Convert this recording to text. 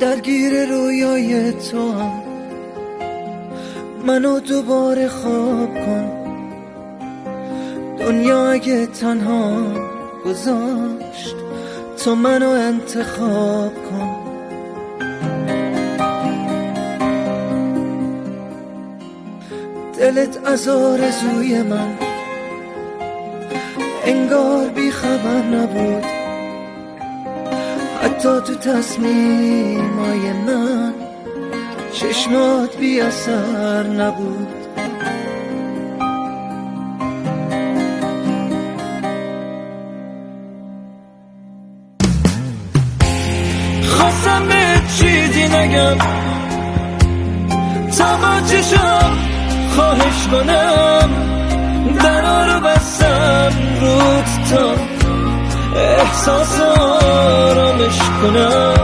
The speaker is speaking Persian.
درگیر رویای تو هم، منو دوباره خواب کن. دنیا اگه تنها گذاشت، تو منو انتخاب کن. دلت از آرزوی من انگار بی خبر نبود، حتی تو تصمیمای من چشمات بی اثر نبود. خواستم به چیزی نگم تا با چشم خواهش کنم، درا رو بستم رود تا احساس آرامش کنم.